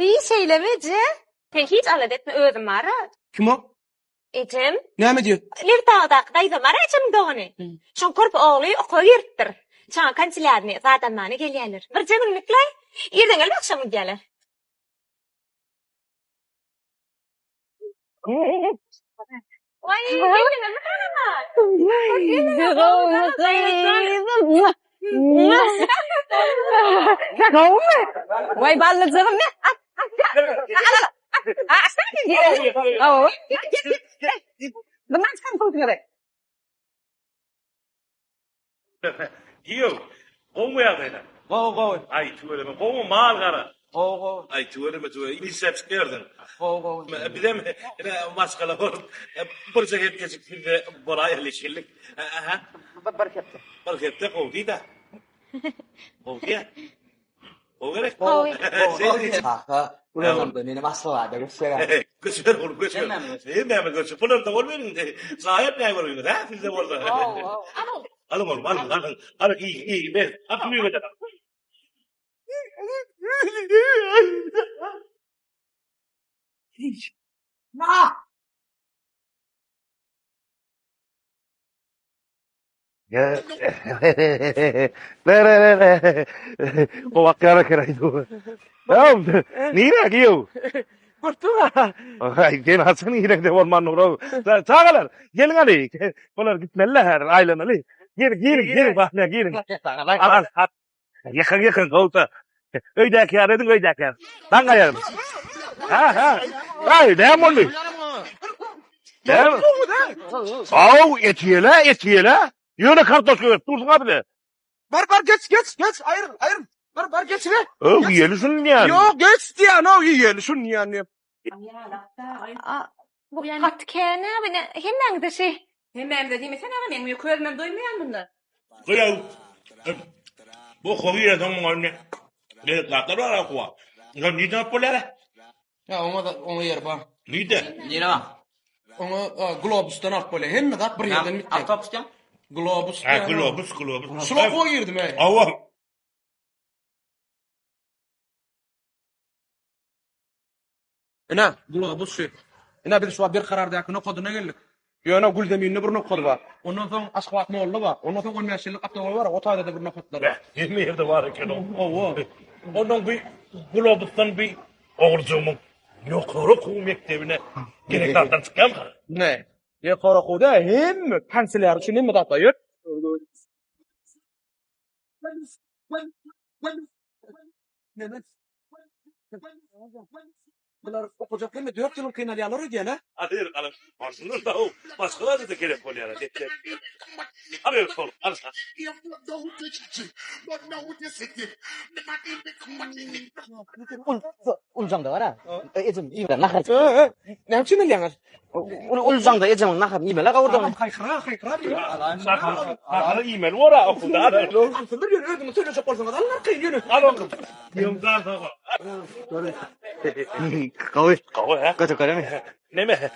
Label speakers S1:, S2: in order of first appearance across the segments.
S1: Bir şeylemeci. Sen hiç alet etme özüm mara.
S2: Kim o?
S1: Etim.
S2: Ne mi diyor?
S1: Lir dağdak dayda mara etim doğunu. Şon korp oğlu oku yırttır. Şon kançiladni zaten mani gelyelir. Bir cemillikle yerden gelip akşamı gelir. Vay, gelin mi kanama? Vay ballı canım ne? Oh. The man's come for it.
S3: Giyo, komu ya beni.
S2: Go.
S3: Ay tüveleme, komu mal gara.
S2: Go.
S3: Ay tüveleme, biceps gördün.
S2: Go.
S3: Bir de mi, maskala var. Bir ceket geçip bir de buraya ilişkilik. Aha. Barkette kovdi da. Kovdi ya. Kovgerek.
S2: Ha. Ulan da benim asla var da göster.
S3: Göster oğlum göster. Ne mi göster? Bunlar da olmuyor. Sahip ne var ha? Siz de orada. Alın oğlum alın. Alın iyi. Ben atmıyor mu da?
S2: Ma.
S4: Ya. Kovak kara keraydı. Ya, nira giyo.
S2: Kurtuğa.
S4: Ay, gen hasan yine de olman nuru. Çağalar, gelin hadi. Bunlar gitmeler ailene ali. Gir bak ne girin. Al. Yakın kolta. Öydeki yer edin öydeki yer. Dan kayarım. Ha. Ay, demon mu? Demon. Au, etiyele. Yöne kartoş koyuyor. Dursun abi de.
S2: Bar geç. Ayır. Bar geç ne?
S4: Oh, yelisin yani.
S2: Yok geç diye no yiyelim şunu yani.
S1: Bu hat kene beni hemen de şey.
S5: Hemen dediğimi sen ama benim gözümden doymayan bunlar.
S3: Kıyav. Bu kovuyor adamın önüne. Ne katlar var akwa. Ya neden polere?
S2: Ya ona yer bak.
S3: Neden?
S5: Nere var?
S2: Ona globustan at böyle. Hem de bir yerden mi?
S5: Autobüsten.
S2: Globus.
S3: Ha globus.
S2: Şuna koy girdim he.
S3: Ava.
S2: Ina globus şu. Ina bir şu bir karar da ne koduna geldik. Yana gül demeyin bir nokta var. Ondan sonra asfalt mı oldu var. Ondan sonra olmayanlık aptal var. O tayda da bir noktalar var.
S3: Yirmi yerde var ki o.
S2: Oo.
S3: Onun bir globustan bir orcumun yukarı kum mektebine gereklerden çıkan mı?
S2: Ne? Ya kara koda hem kansiler için hem de atayır. Bunlar okuyacak değil mi? 4 yılın kıynalıyaları diye ne?
S3: Hadi kalın. Aslında da o. Başkaları da gerek oluyor. Hadi oğlum. Hadi.
S6: 울장도 알아. 예전 이메라 나가.
S2: Ne yapıyorsun lan?
S6: 울장도 예전 나가 이메라 가오던.
S2: Haykıra diyor.
S3: Hadi e-mail var ha. Okuda. Hadi.
S2: Bir yere ödümü söyle çok olsun. Allah kıyını.
S3: Hadi oğlum. Yıldan sonra.
S4: Kavi.
S3: Kavga ha.
S4: Kaça kalemi.
S3: Ne mi?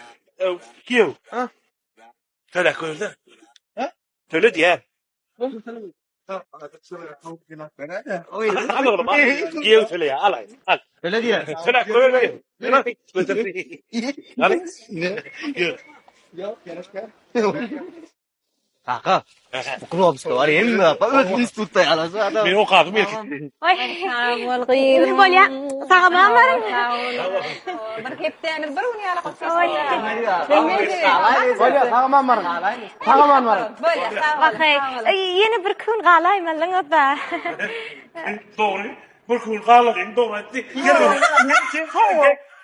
S3: Kiyo.
S2: Ha?
S3: Söyle koyuldu. Ha? Söyle diye. Al oğlum. Kiyo söyle ya. Al.
S4: Öyle diye.
S3: Söyle koyuldu. Hadi.
S4: Kaka. Globus da var hem de. Öz institutta yalasa adam.
S3: Ben o kaldım ilk.
S1: Ay. Ne böyle ya? Sağlamam var.
S5: Marketten bir bunu yana
S2: Böyle Sağaman var.
S5: Böyle
S1: Bakay. Yeni bir gün qalayman lan da.
S3: Doğru. Bir kun kalın. Doğru.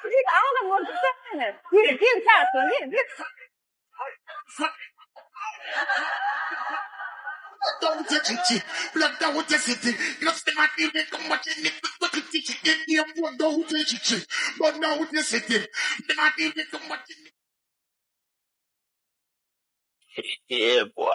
S5: bir ağlam orada sen. Bir tartın.
S7: Don't touch it, blood don't touch it. Lost the material, come what you need, but you teach it. You don't touch it, but now touch it. The material, come what you need.
S4: Yeah, boy.